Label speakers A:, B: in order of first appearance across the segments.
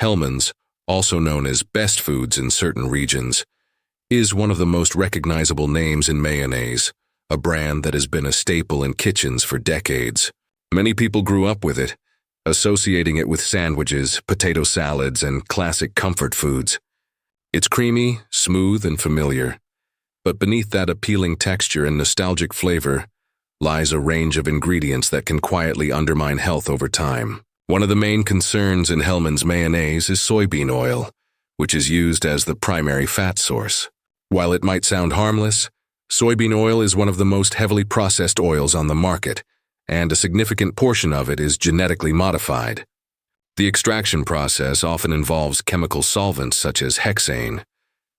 A: Hellmann's, also known as Best Foods in certain regions, is one of the most recognizable names in mayonnaise, a brand that has been a staple in kitchens for decades. Many people grew up with it, associating it with sandwiches, potato salads, and classic comfort foods. It's creamy, smooth, and familiar, but beneath that appealing texture and nostalgic flavor lies a range of ingredients that can quietly undermine health over time. One of the main concerns in Hellmann's mayonnaise is soybean oil, which is used as the primary fat source. While it might sound harmless, soybean oil is one of the most heavily processed oils on the market, and a significant portion of it is genetically modified. The extraction process often involves chemical solvents such as hexane,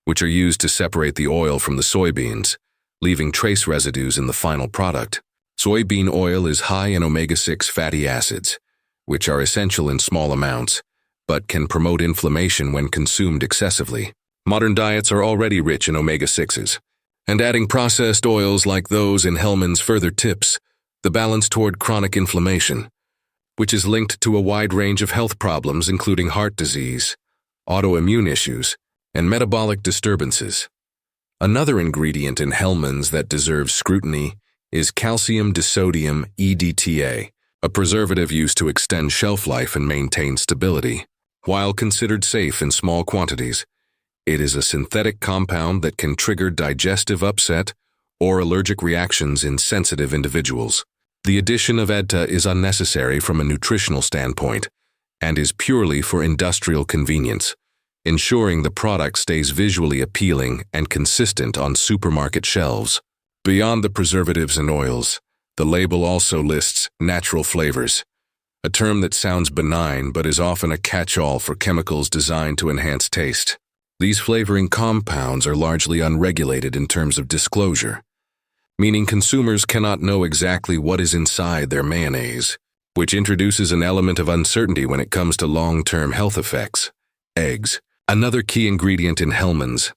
A: which are used to separate the oil from the soybeans, leaving trace residues in the final product. Soybean oil is high in omega-6 fatty acids, which are essential in small amounts, but can promote inflammation when consumed excessively. Modern diets are already rich in omega-6s, and adding processed oils like those in Hellmann's further tips the balance toward chronic inflammation, which is linked to a wide range of health problems including heart disease, autoimmune issues, and metabolic disturbances. Another ingredient in Hellmann's that deserves scrutiny is calcium disodium EDTA, a preservative used to extend shelf life and maintain stability. While considered safe in small quantities, it is a synthetic compound that can trigger digestive upset or allergic reactions in sensitive individuals. The addition of EDTA is unnecessary from a nutritional standpoint and is purely for industrial convenience, ensuring the product stays visually appealing and consistent on supermarket shelves. Beyond the preservatives and oils, the label also lists natural flavors, a term that sounds benign but is often a catch-all for chemicals designed to enhance taste. These flavoring compounds are largely unregulated in terms of disclosure, meaning consumers cannot know exactly what is inside their mayonnaise, which introduces an element of uncertainty when it comes to long-term health effects. Eggs, another key ingredient in Hellmann's,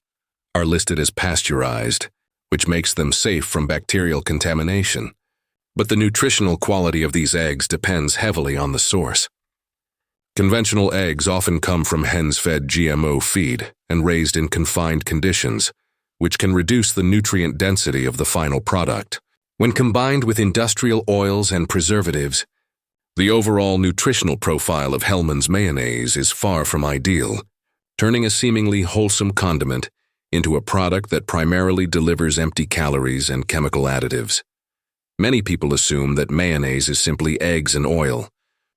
A: are listed as pasteurized, which makes them safe from bacterial contamination. But the nutritional quality of these eggs depends heavily on the source. Conventional eggs often come from hens fed GMO feed and raised in confined conditions, which can reduce the nutrient density of the final product. When combined with industrial oils and preservatives, the overall nutritional profile of Hellmann's mayonnaise is far from ideal, turning a seemingly wholesome condiment into a product that primarily delivers empty calories and chemical additives. Many people assume that mayonnaise is simply eggs and oil,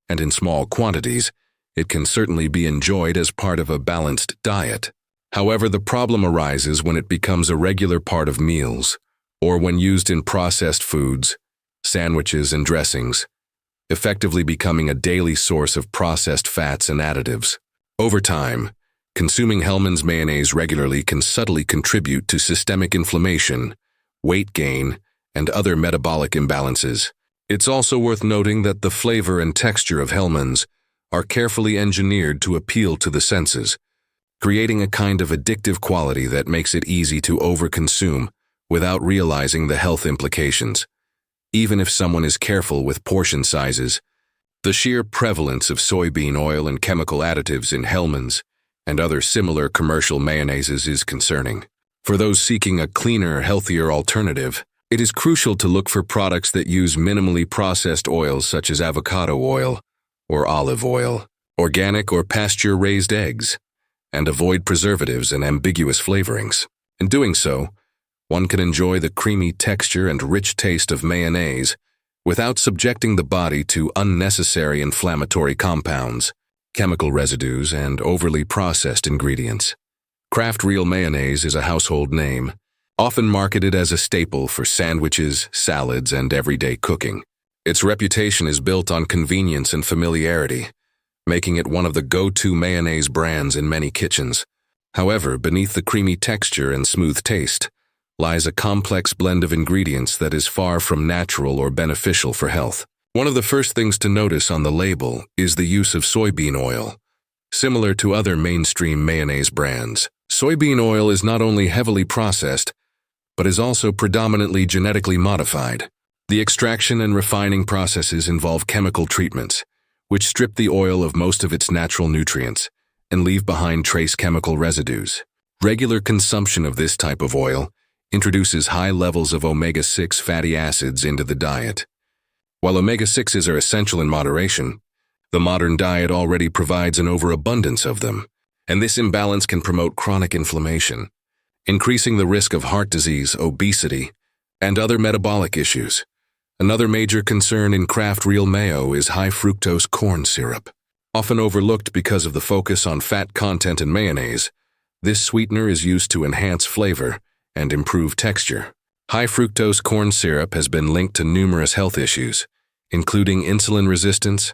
A: and in small quantities, it can certainly be enjoyed as part of a balanced diet. However, the problem arises when it becomes a regular part of meals, or when used in processed foods, sandwiches, and dressings, effectively becoming a daily source of processed fats and additives. Over time, consuming Hellmann's mayonnaise regularly can subtly contribute to systemic inflammation, weight gain, and other metabolic imbalances. It's also worth noting that the flavor and texture of Hellmann's are carefully engineered to appeal to the senses, creating a kind of addictive quality that makes it easy to overconsume without realizing the health implications. Even if someone is careful with portion sizes, the sheer prevalence of soybean oil and chemical additives in Hellmann's and other similar commercial mayonnaises is concerning. For those seeking a cleaner, healthier alternative, it is crucial to look for products that use minimally processed oils such as avocado oil or olive oil, organic or pasture-raised eggs, and avoid preservatives and ambiguous flavorings. In doing so, one can enjoy the creamy texture and rich taste of mayonnaise without subjecting the body to unnecessary inflammatory compounds, chemical residues, and overly processed ingredients. Kraft Real Mayonnaise is a household name, often marketed as a staple for sandwiches, salads, and everyday cooking. Its reputation is built on convenience and familiarity, making it one of the go-to mayonnaise brands in many kitchens. However, beneath the creamy texture and smooth taste lies a complex blend of ingredients that is far from natural or beneficial for health. One of the first things to notice on the label is the use of soybean oil. Similar to other mainstream mayonnaise brands, soybean oil is not only heavily processed, but is also predominantly genetically modified. The extraction and refining processes involve chemical treatments, which strip the oil of most of its natural nutrients and leave behind trace chemical residues. Regular consumption of this type of oil introduces high levels of omega-6 fatty acids into the diet. While omega-6s are essential in moderation, the modern diet already provides an overabundance of them, and this imbalance can promote chronic inflammation, increasing the risk of heart disease, obesity, and other metabolic issues. Another major concern in Kraft Real Mayo is high fructose corn syrup. Often overlooked because of the focus on fat content in mayonnaise, this sweetener is used to enhance flavor and improve texture. High fructose corn syrup has been linked to numerous health issues, including insulin resistance,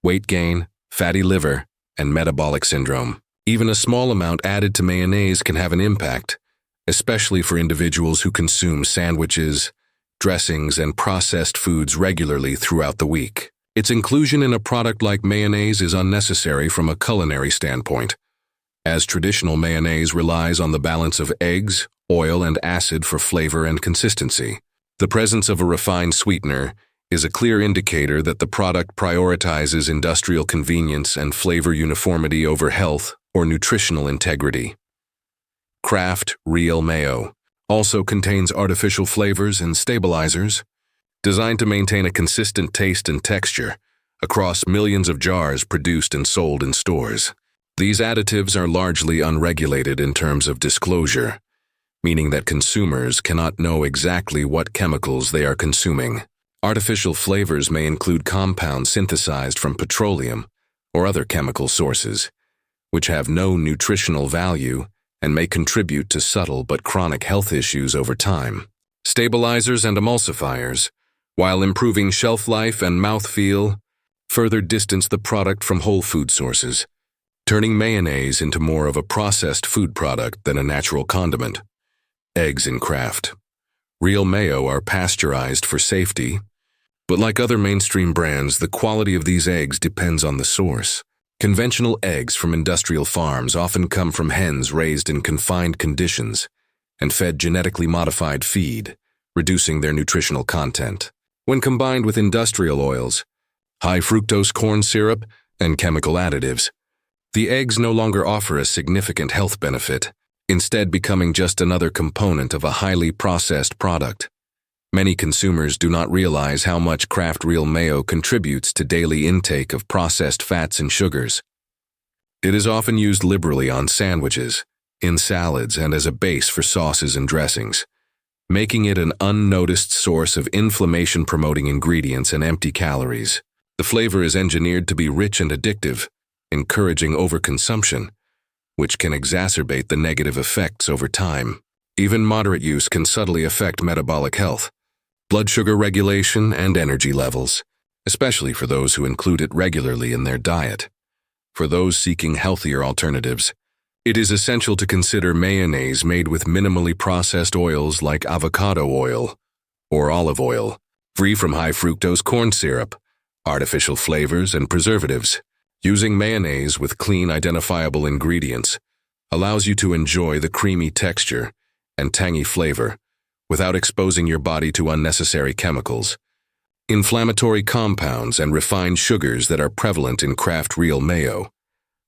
A: weight gain, fatty liver, and metabolic syndrome. Even a small amount added to mayonnaise can have an impact, especially for individuals who consume sandwiches, dressings, and processed foods regularly throughout the week. Its inclusion in a product like mayonnaise is unnecessary from a culinary standpoint, as traditional mayonnaise relies on the balance of eggs, oil, and acid for flavor and consistency. The presence of a refined sweetener is a clear indicator that the product prioritizes industrial convenience and flavor uniformity over health or nutritional integrity. Kraft Real Mayo also contains artificial flavors and stabilizers designed to maintain a consistent taste and texture across millions of jars produced and sold in stores. These additives are largely unregulated in terms of disclosure, meaning that consumers cannot know exactly what chemicals they are consuming. Artificial flavors may include compounds synthesized from petroleum or other chemical sources, which have no nutritional value and may contribute to subtle but chronic health issues over time. Stabilizers and emulsifiers, while improving shelf life and mouthfeel, further distance the product from whole food sources, turning mayonnaise into more of a processed food product than a natural condiment. Eggs in Kraft Real Mayo are pasteurized for safety, but like other mainstream brands, the quality of these eggs depends on the source. Conventional eggs from industrial farms often come from hens raised in confined conditions and fed genetically modified feed, reducing their nutritional content. When combined with industrial oils, high fructose corn syrup, and chemical additives, the eggs no longer offer a significant health benefit, instead becoming just another component of a highly processed product. Many consumers do not realize how much Kraft Real Mayo contributes to daily intake of processed fats and sugars. It is often used liberally on sandwiches, in salads, and as a base for sauces and dressings, making it an unnoticed source of inflammation-promoting ingredients and empty calories. The flavor is engineered to be rich and addictive, encouraging overconsumption, which can exacerbate the negative effects over time. Even moderate use can subtly affect metabolic health, blood sugar regulation, and energy levels, especially for those who include it regularly in their diet. For those seeking healthier alternatives, it is essential to consider mayonnaise made with minimally processed oils like avocado oil or olive oil, free from high fructose corn syrup, artificial flavors, and preservatives. Using mayonnaise with clean, identifiable ingredients allows you to enjoy the creamy texture and tangy flavor without exposing your body to unnecessary chemicals, inflammatory compounds, and refined sugars that are prevalent in Kraft Real Mayo.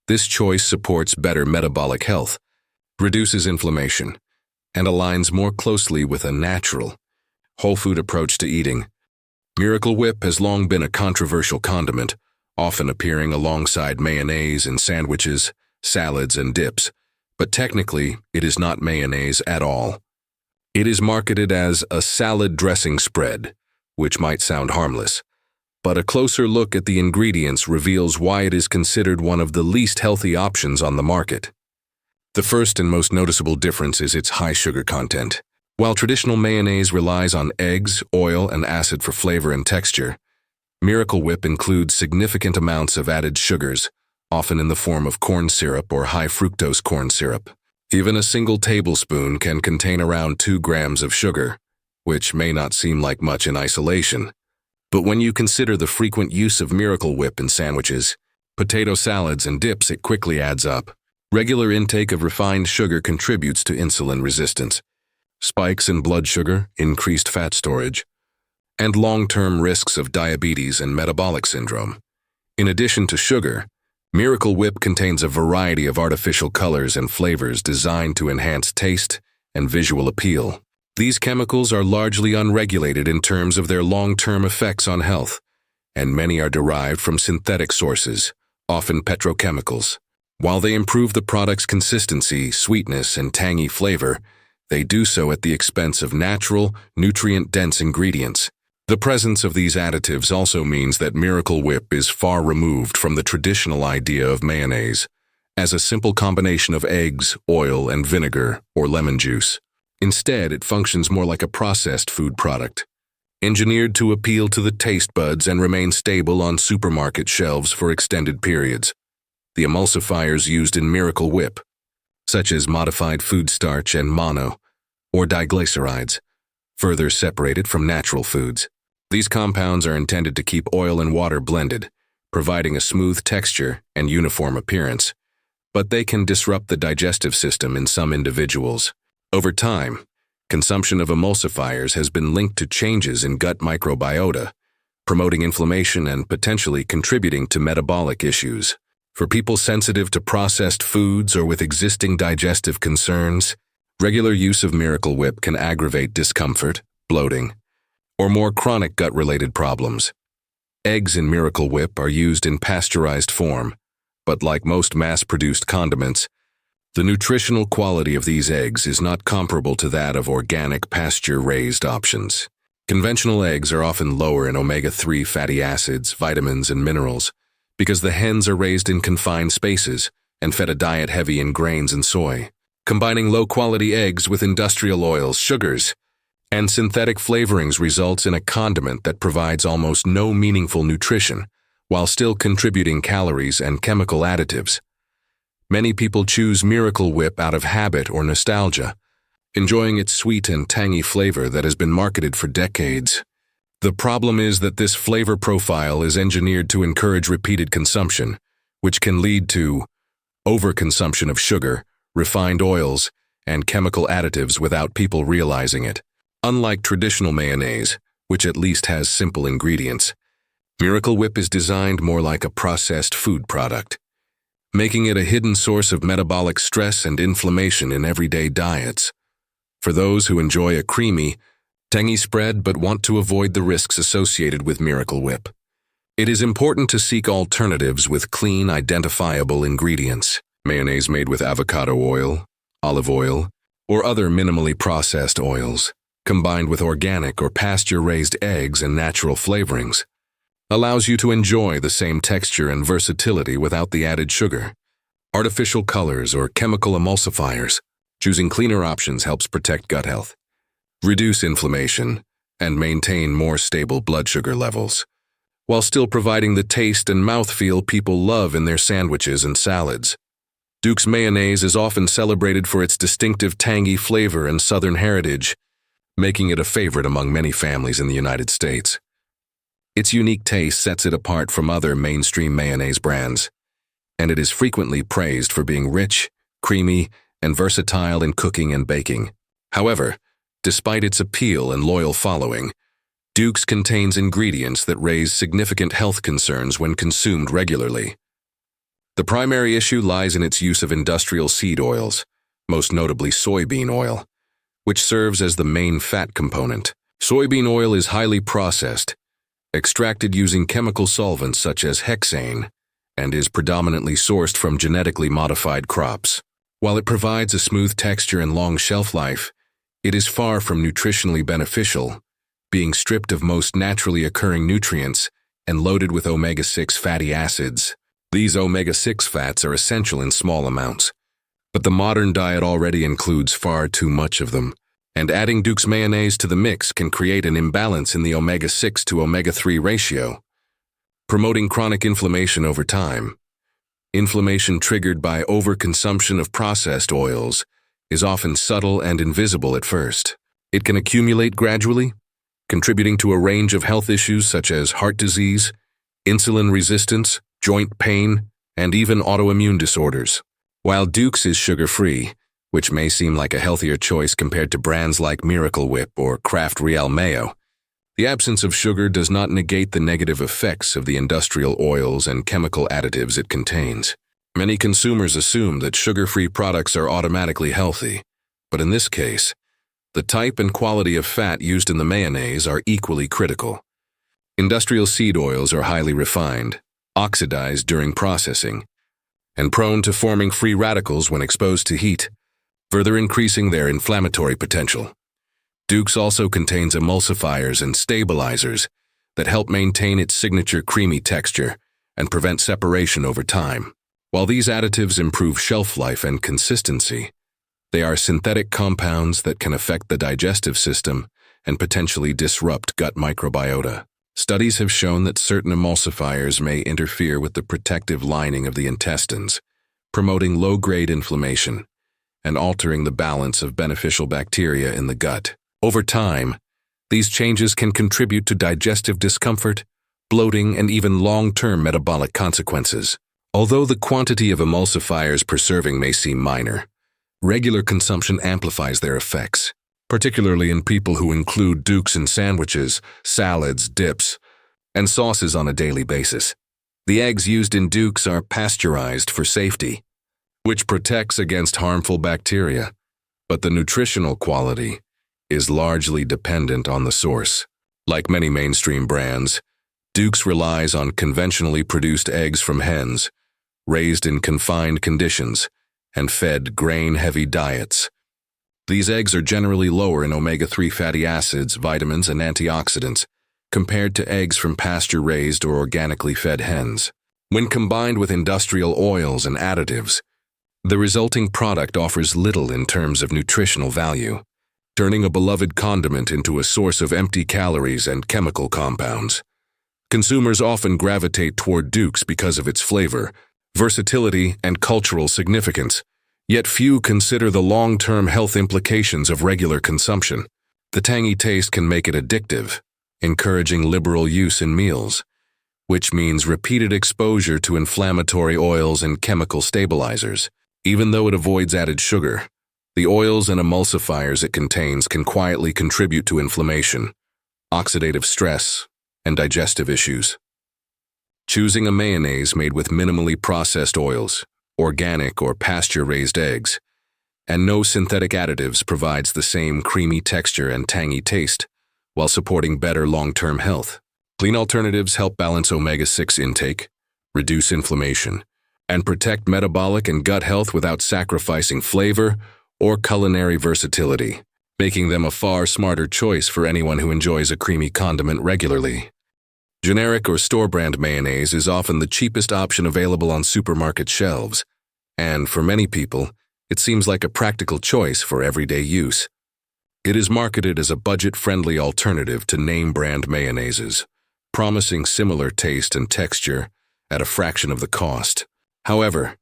A: This choice supports better metabolic health, reduces inflammation, and aligns more closely with a natural, whole food approach to eating. Miracle Whip has long been a controversial condiment, often appearing alongside mayonnaise in sandwiches, salads, and dips, but technically it is not mayonnaise at all. It is marketed as a salad dressing spread, which might sound harmless, but a closer look at the ingredients reveals why it is considered one of the least healthy options on the market. The first and most noticeable difference is its high sugar content. While traditional mayonnaise relies on eggs, oil, and acid for flavor and texture, Miracle Whip includes significant amounts of added sugars, often in the form of corn syrup or high fructose corn syrup. Even a single tablespoon can contain around 2 grams of sugar, which may not seem like much in isolation. But when you consider the frequent use of Miracle Whip in sandwiches, potato salads, and dips, it quickly adds up. Regular intake of refined sugar contributes to insulin resistance, spikes in blood sugar, increased fat storage, and long-term risks of diabetes and metabolic syndrome. In addition to sugar, Miracle Whip contains a variety of artificial colors and flavors designed to enhance taste and visual appeal. These chemicals are largely unregulated in terms of their long-term effects on health, and many are derived from synthetic sources, often petrochemicals. While they improve the product's consistency, sweetness, and tangy flavor, they do so at the expense of natural, nutrient-dense ingredients. The presence of these additives also means that Miracle Whip is far removed from the traditional idea of mayonnaise, as a simple combination of eggs, oil, and vinegar or lemon juice. Instead, it functions more like a processed food product, engineered to appeal to the taste buds and remain stable on supermarket shelves for extended periods. The emulsifiers used in Miracle Whip, such as modified food starch and mono, or diglycerides, further separated from natural foods. These compounds are intended to keep oil and water blended, providing a smooth texture and uniform appearance, but they can disrupt the digestive system in some individuals. Over time, consumption of emulsifiers has been linked to changes in gut microbiota, promoting inflammation and potentially contributing to metabolic issues. For people sensitive to processed foods or with existing digestive concerns, regular use of Miracle Whip can aggravate discomfort, bloating, or more chronic gut-related problems. Eggs in Miracle Whip are used in pasteurized form, but like most mass-produced condiments, the nutritional quality of these eggs is not comparable to that of organic pasture-raised options. Conventional eggs are often lower in omega-3 fatty acids, vitamins, and minerals because the hens are raised in confined spaces and fed a diet heavy in grains and soy. Combining low-quality eggs with industrial oils, sugars, and synthetic flavorings results in a condiment that provides almost no meaningful nutrition while still contributing calories and chemical additives. Many people choose Miracle Whip out of habit or nostalgia, enjoying its sweet and tangy flavor that has been marketed for decades. The problem is that this flavor profile is engineered to encourage repeated consumption, which can lead to overconsumption of sugar, refined oils, and chemical additives without people realizing it. Unlike traditional mayonnaise, which at least has simple ingredients, Miracle Whip is designed more like a processed food product, making it a hidden source of metabolic stress and inflammation in everyday diets. For those who enjoy a creamy, tangy spread but want to avoid the risks associated with Miracle Whip, it is important to seek alternatives with clean, identifiable ingredients. Mayonnaise made with avocado oil, olive oil, or other minimally processed oils, combined with organic or pasture-raised eggs and natural flavorings, allows you to enjoy the same texture and versatility without the added sugar, artificial colors, or chemical emulsifiers. Choosing cleaner options helps protect gut health, reduce inflammation, and maintain more stable blood sugar levels, while still providing the taste and mouthfeel people love in their sandwiches and salads. Duke's mayonnaise is often celebrated for its distinctive tangy flavor and southern heritage, making it a favorite among many families in the United States. Its unique taste sets it apart from other mainstream mayonnaise brands, and it is frequently praised for being rich, creamy, and versatile in cooking and baking. However, despite its appeal and loyal following, Duke's contains ingredients that raise significant health concerns when consumed regularly. The primary issue lies in its use of industrial seed oils, most notably soybean oil, which serves as the main fat component. Soybean oil is highly processed, extracted using chemical solvents such as hexane, and is predominantly sourced from genetically modified crops. While it provides a smooth texture and long shelf life, it is far from nutritionally beneficial, being stripped of most naturally occurring nutrients and loaded with omega-6 fatty acids. These omega-6 fats are essential in small amounts, but the modern diet already includes far too much of them, and adding Duke's mayonnaise to the mix can create an imbalance in the omega-6 to omega-3 ratio, promoting chronic inflammation over time. Inflammation triggered by overconsumption of processed oils is often subtle and invisible at first. It can accumulate gradually, contributing to a range of health issues such as heart disease, insulin resistance, joint pain, and even autoimmune disorders. While Duke's is sugar-free, which may seem like a healthier choice compared to brands like Miracle Whip or Kraft Mayo, The absence of sugar does not negate the negative effects of the industrial oils and chemical additives it contains. Many consumers assume that sugar-free products are automatically healthy, but in this case, the type and quality of fat used in the mayonnaise are equally critical. Industrial seed oils are highly refined, oxidized during processing, and prone to forming free radicals when exposed to heat, further increasing their inflammatory potential. Duke's also contains emulsifiers and stabilizers that help maintain its signature creamy texture and prevent separation over time. While these additives improve shelf life and consistency, they are synthetic compounds that can affect the digestive system and potentially disrupt gut microbiota. Studies have shown that certain emulsifiers may interfere with the protective lining of the intestines, promoting low-grade inflammation and altering the balance of beneficial bacteria in the gut. Over time, these changes can contribute to digestive discomfort, bloating, and even long-term metabolic consequences. Although the quantity of emulsifiers per serving may seem minor, regular consumption amplifies their effects, particularly in people who include Dukes in sandwiches, salads, dips, and sauces on a daily basis. The eggs used in Dukes are pasteurized for safety, which protects against harmful bacteria, but the nutritional quality is largely dependent on the source. Like many mainstream brands, Dukes relies on conventionally produced eggs from hens, raised in confined conditions, and fed grain-heavy diets. These eggs are generally lower in omega-3 fatty acids, vitamins, and antioxidants compared to eggs from pasture-raised or organically fed hens. When combined with industrial oils and additives, the resulting product offers little in terms of nutritional value, turning a beloved condiment into a source of empty calories and chemical compounds. Consumers often gravitate toward Dukes because of its flavor, versatility, and cultural significance, yet few consider the long-term health implications of regular consumption. The tangy taste can make it addictive, encouraging liberal use in meals, which means repeated exposure to inflammatory oils and chemical stabilizers. Even though it avoids added sugar, the oils and emulsifiers it contains can quietly contribute to inflammation, oxidative stress, and digestive issues. Choosing a mayonnaise made with minimally processed oils, organic or pasture-raised eggs, and no synthetic additives provides the same creamy texture and tangy taste while supporting better long-term health. Clean alternatives help balance omega-6 intake, reduce inflammation, and protect metabolic and gut health without sacrificing flavor or culinary versatility, making them a far smarter choice for anyone who enjoys a creamy condiment regularly. Generic or store-brand mayonnaise is often the cheapest option available on supermarket shelves, and for many people, it seems like a practical choice for everyday use. It is marketed as a budget-friendly alternative to name-brand mayonnaises, promising similar taste and texture at a fraction of the cost. However,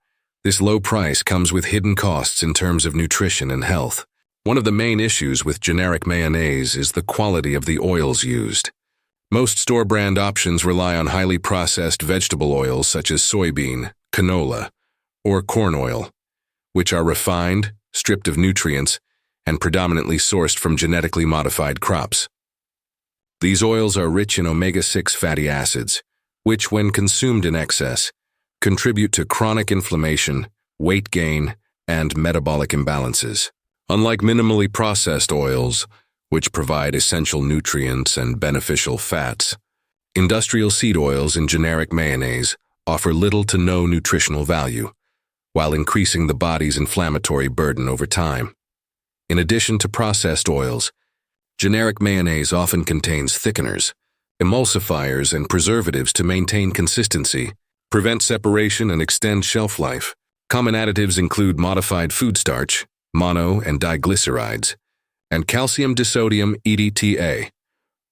A: this low price comes with hidden costs in terms of nutrition and health. One of the main issues with generic mayonnaise is the quality of the oils used. Most store-brand options rely on highly processed vegetable oils such as soybean, canola, or corn oil, which are refined, stripped of nutrients, and predominantly sourced from genetically modified crops. These oils are rich in omega-6 fatty acids, which, when consumed in excess, contribute to chronic inflammation, weight gain, and metabolic imbalances. Unlike minimally processed oils, which provide essential nutrients and beneficial fats, industrial seed oils in generic mayonnaise offer little to no nutritional value, while increasing the body's inflammatory burden over time. In addition to processed oils, generic mayonnaise often contains thickeners, emulsifiers, and preservatives to maintain consistency, prevent separation, and extend shelf life. Common additives include modified food starch, mono and diglycerides, and calcium disodium EDTA.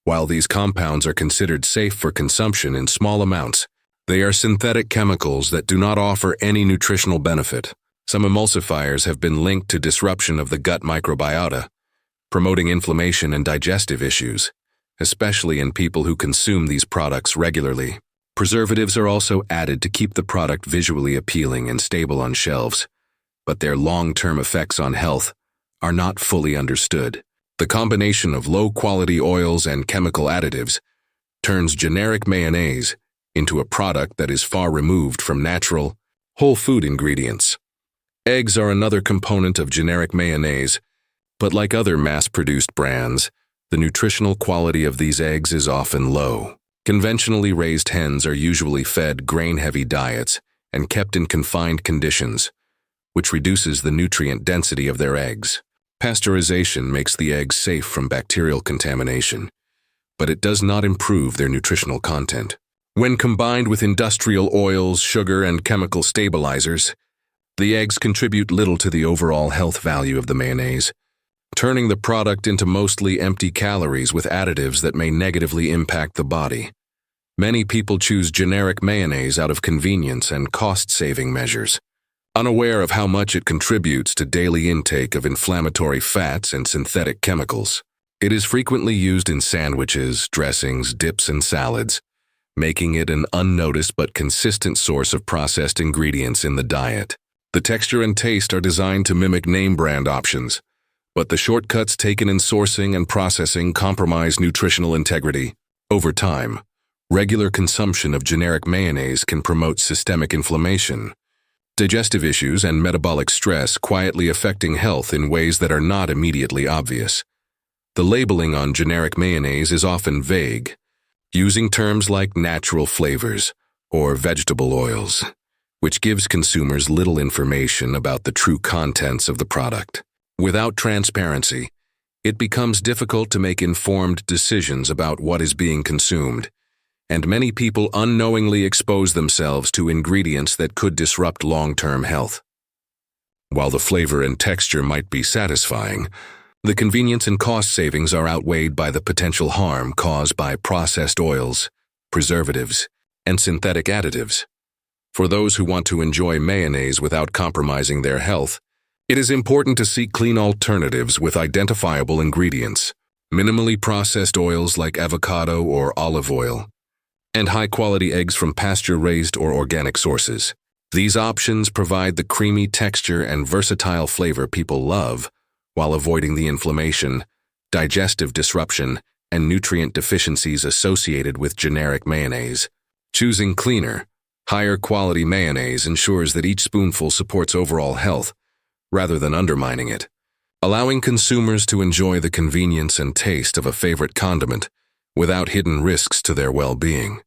A: While these compounds are considered safe for consumption in small amounts, they are synthetic chemicals that do not offer any nutritional benefit. Some emulsifiers have been linked to disruption of the gut microbiota, promoting inflammation and digestive issues, especially in people who consume these products regularly. Preservatives are also added to keep the product visually appealing and stable on shelves, but their long-term effects on health are not fully understood. The combination of low-quality oils and chemical additives turns generic mayonnaise into a product that is far removed from natural, whole food ingredients. Eggs are another component of generic mayonnaise, but like other mass-produced brands, the nutritional quality of these eggs is often low. Conventionally raised hens are usually fed grain-heavy diets and kept in confined conditions, which reduces the nutrient density of their eggs. Pasteurization makes the eggs safe from bacterial contamination, but it does not improve their nutritional content. When combined with industrial oils, sugar, and chemical stabilizers, the eggs contribute little to the overall health value of the mayonnaise, turning the product into mostly empty calories with additives that may negatively impact the body. Many people choose generic mayonnaise out of convenience and cost-saving measures, unaware of how much it contributes to daily intake of inflammatory fats and synthetic chemicals. It is frequently used in sandwiches, dressings, dips, and salads, making it an unnoticed but consistent source of processed ingredients in the diet. The texture and taste are designed to mimic name brand options, but the shortcuts taken in sourcing and processing compromise nutritional integrity. Over time, regular consumption of generic mayonnaise can promote systemic inflammation, digestive issues, and metabolic stress, quietly affecting health in ways that are not immediately obvious. The labeling on generic mayonnaise is often vague, using terms like natural flavors or vegetable oils, which gives consumers little information about the true contents of the product. Without transparency, it becomes difficult to make informed decisions about what is being consumed, and many people unknowingly expose themselves to ingredients that could disrupt long-term health. While the flavor and texture might be satisfying, the convenience and cost savings are outweighed by the potential harm caused by processed oils, preservatives, and synthetic additives. For those who want to enjoy mayonnaise without compromising their health, it is important to seek clean alternatives with identifiable ingredients, minimally processed oils like avocado or olive oil, and high-quality eggs from pasture-raised or organic sources. These options provide the creamy texture and versatile flavor people love, while avoiding the inflammation, digestive disruption, and nutrient deficiencies associated with generic mayonnaise. Choosing cleaner, higher-quality mayonnaise ensures that each spoonful supports overall health, rather than undermining it, allowing consumers to enjoy the convenience and taste of a favorite condiment without hidden risks to their well-being.